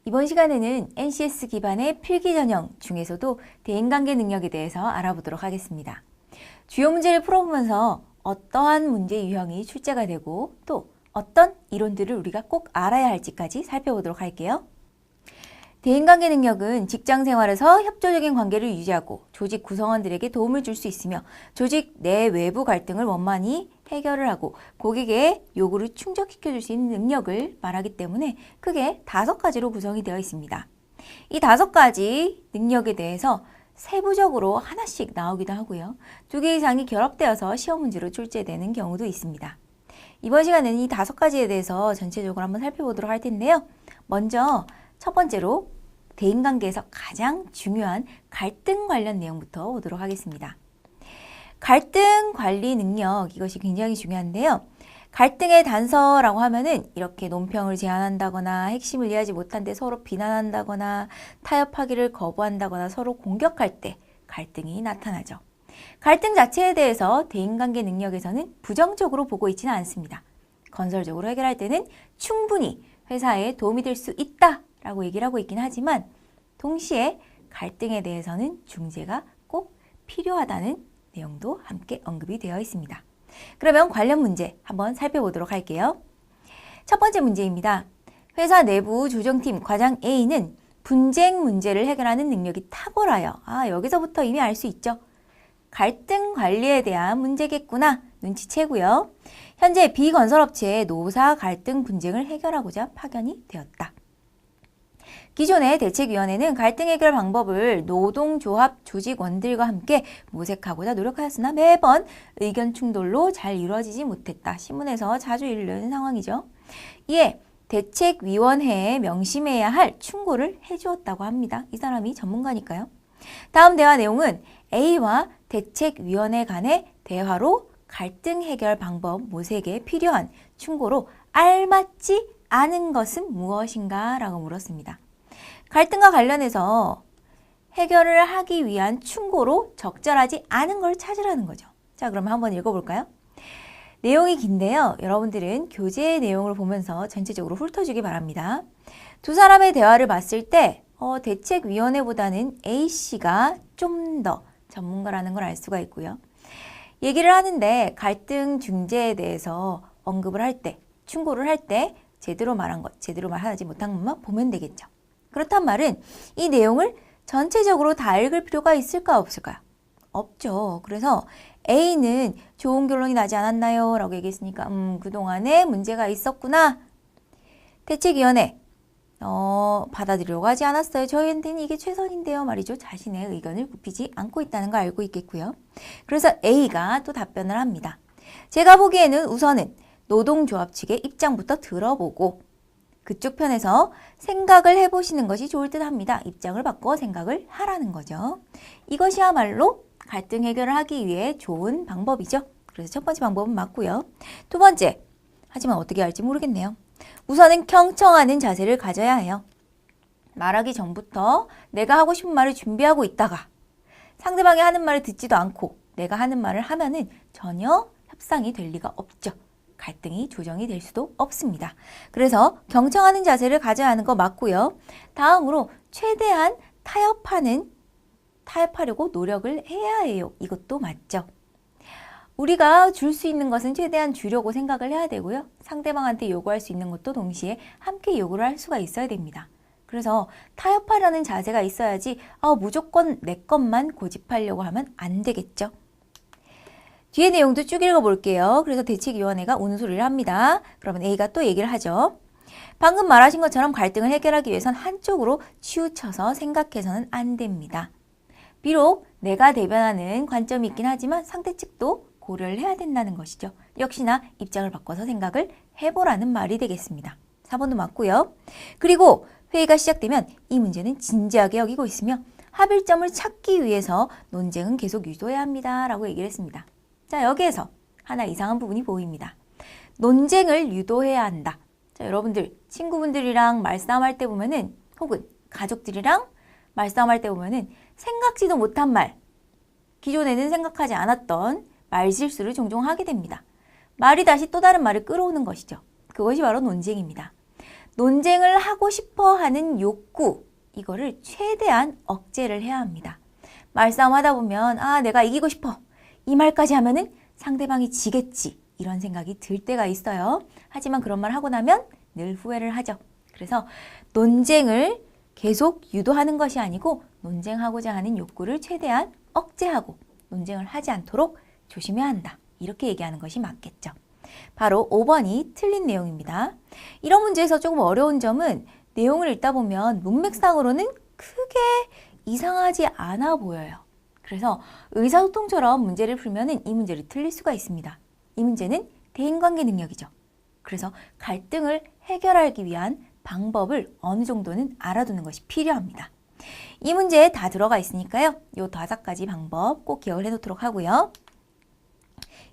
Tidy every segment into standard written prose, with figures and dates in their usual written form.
이번 시간에는 NCS 기반의 필기 전형 중에서도 대인관계 능력에 대해서 알아보도록 하겠습니다. 주요 문제를 풀어보면서 어떠한 문제 유형이 출제가 되고 또 어떤 이론들을 우리가 꼭 알아야 할지까지 살펴보도록 할게요. 대인관계 능력은 직장 생활에서 협조적인 관계를 유지하고 조직 구성원들에게 도움을 줄 수 있으며 조직 내 외부 갈등을 원만히 해결을 하고 고객의 요구를 충족시켜줄 수 있는 능력을 말하기 때문에 크게 5가지로 구성이 되어 있습니다. 이 5가지 능력에 대해서 세부적으로 하나씩 나오기도 하고요. 2개 이상이 결합되어서 시험 문제로 출제되는 경우도 있습니다. 이번 시간에는 이 5가지에 대해서 전체적으로 한번 살펴보도록 할 텐데요. 먼저 첫 번째로 대인관계에서 가장 중요한 갈등 관련 내용부터 보도록 하겠습니다. 갈등 관리 능력, 이것이 굉장히 중요한데요. 갈등의 단서라고 하면은 이렇게 논평을 제안한다거나 핵심을 이해하지 못한 데 서로 비난한다거나 타협하기를 거부한다거나 서로 공격할 때 갈등이 나타나죠. 갈등 자체에 대해서 대인관계 능력에서는 부정적으로 보고 있지는 않습니다. 건설적으로 해결할 때는 충분히 회사에 도움이 될 수 있다 라고 얘기를 하고 있긴 하지만 동시에 갈등에 대해서는 중재가 꼭 필요하다는 내용도 함께 언급이 되어 있습니다. 그러면 관련 문제 한번 살펴보도록 할게요. 첫 번째 문제입니다. 회사 내부 조정팀 과장 A는 분쟁 문제를 해결하는 능력이 탁월하여 여기서부터 이미 알 수 있죠. 갈등 관리에 대한 문제겠구나 눈치채고요. 현재 B건설업체의 노사 갈등 분쟁을 해결하고자 파견이 되었다. 기존의 대책위원회는 갈등 해결 방법을 노동조합 조직원들과 함께 모색하고자 노력하였으나 매번 의견 충돌로 잘 이루어지지 못했다. 신문에서 자주 읽는 상황이죠. 이에 대책위원회에 명심해야 할 충고를 해주었다고 합니다. 이 사람이 전문가니까요. 다음 대화 내용은 A와 대책위원회 간의 대화로 갈등 해결 방법 모색에 필요한 충고로 알맞지 않은 것은 무엇인가? 라고 물었습니다. 갈등과 관련해서 해결을 하기 위한 충고로 적절하지 않은 걸 찾으라는 거죠. 자, 그럼 한번 읽어볼까요? 내용이 긴데요. 여러분들은 교재의 내용을 보면서 전체적으로 훑어주기 바랍니다. 두 사람의 대화를 봤을 때 대책위원회보다는 A씨가 좀 더 전문가라는 걸 알 수가 있고요. 얘기를 하는데 갈등 중재에 대해서 언급을 할 때, 충고를 할 때 제대로 말한 것, 제대로 말하지 못한 것만 보면 되겠죠. 그렇단 말은 이 내용을 전체적으로 다 읽을 필요가 있을까 없을까요? 없죠. 그래서 A는 좋은 결론이 나지 않았나요? 라고 얘기했으니까 그동안에 문제가 있었구나. 대책위원회 받아들이려고 하지 않았어요. 저희한테는 이게 최선인데요. 말이죠. 자신의 의견을 굽히지 않고 있다는 걸 알고 있겠고요. 그래서 A가 또 답변을 합니다. 제가 보기에는 우선은 노동조합 측의 입장부터 들어보고 그쪽 편에서 생각을 해보시는 것이 좋을 듯 합니다. 입장을 바꿔 생각을 하라는 거죠. 이것이야말로 갈등 해결을 하기 위해 좋은 방법이죠. 그래서 첫 번째 방법은 맞고요. 두 번째, 하지만 어떻게 할지 모르겠네요. 우선은 경청하는 자세를 가져야 해요. 말하기 전부터 내가 하고 싶은 말을 준비하고 있다가 상대방이 하는 말을 듣지도 않고 내가 하는 말을 하면은 전혀 협상이 될 리가 없죠. 갈등이 조정이 될 수도 없습니다. 그래서 경청하는 자세를 가져야 하는 거 맞고요. 다음으로 최대한 타협하려고 노력을 해야 해요. 이것도 맞죠. 우리가 줄 수 있는 것은 최대한 주려고 생각을 해야 되고요. 상대방한테 요구할 수 있는 것도 동시에 함께 요구를 할 수가 있어야 됩니다. 그래서 타협하려는 자세가 있어야지 무조건 내 것만 고집하려고 하면 안 되겠죠. 뒤에 내용도 쭉 읽어볼게요. 그래서 대책위원회가 우는 소리를 합니다. 그러면 A가 또 얘기를 하죠. 방금 말하신 것처럼 갈등을 해결하기 위해선 한쪽으로 치우쳐서 생각해서는 안 됩니다. 비록 내가 대변하는 관점이 있긴 하지만 상대 측도 고려를 해야 된다는 것이죠. 역시나 입장을 바꿔서 생각을 해보라는 말이 되겠습니다. 4번도 맞고요. 그리고 회의가 시작되면 이 문제는 진지하게 여기고 있으며 합의점을 찾기 위해서 논쟁은 계속 유도해야 합니다. 라고 얘기를 했습니다. 자, 여기에서 하나 이상한 부분이 보입니다. 논쟁을 유도해야 한다. 자, 여러분들 친구분들이랑 말싸움할 때 보면은 혹은 가족들이랑 말싸움할 때 보면은 생각지도 못한 말, 기존에는 생각하지 않았던 말실수를 종종 하게 됩니다. 말이 다시 또 다른 말을 끌어오는 것이죠. 그것이 바로 논쟁입니다. 논쟁을 하고 싶어 하는 욕구, 이거를 최대한 억제를 해야 합니다. 말싸움 하다 보면 내가 이기고 싶어. 이 말까지 하면은 상대방이 지겠지. 이런 생각이 들 때가 있어요. 하지만 그런 말 하고 나면 늘 후회를 하죠. 그래서 논쟁을 계속 유도하는 것이 아니고 논쟁하고자 하는 욕구를 최대한 억제하고 논쟁을 하지 않도록 조심해야 한다. 이렇게 얘기하는 것이 맞겠죠. 바로 5번이 틀린 내용입니다. 이런 문제에서 조금 어려운 점은 내용을 읽다 보면 문맥상으로는 크게 이상하지 않아 보여요. 그래서 의사소통처럼 문제를 풀면 이 문제를 틀릴 수가 있습니다. 이 문제는 대인관계 능력이죠. 그래서 갈등을 해결하기 위한 방법을 어느 정도는 알아두는 것이 필요합니다. 이 문제에 다 들어가 있으니까요. 이 5가지 방법 꼭 기억을 해놓도록 하고요.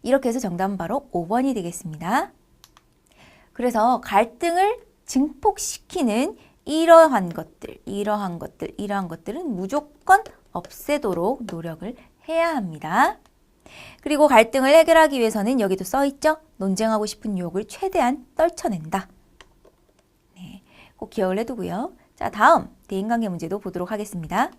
이렇게 해서 정답은 바로 5번이 되겠습니다. 그래서 갈등을 증폭시키는 이러한 것들은 무조건 없애도록 노력을 해야 합니다. 그리고 갈등을 해결하기 위해서는 여기도 써있죠? 논쟁하고 싶은 유혹을 최대한 떨쳐낸다. 네, 꼭 기억을 해두고요. 자, 다음 대인관계 문제도 보도록 하겠습니다.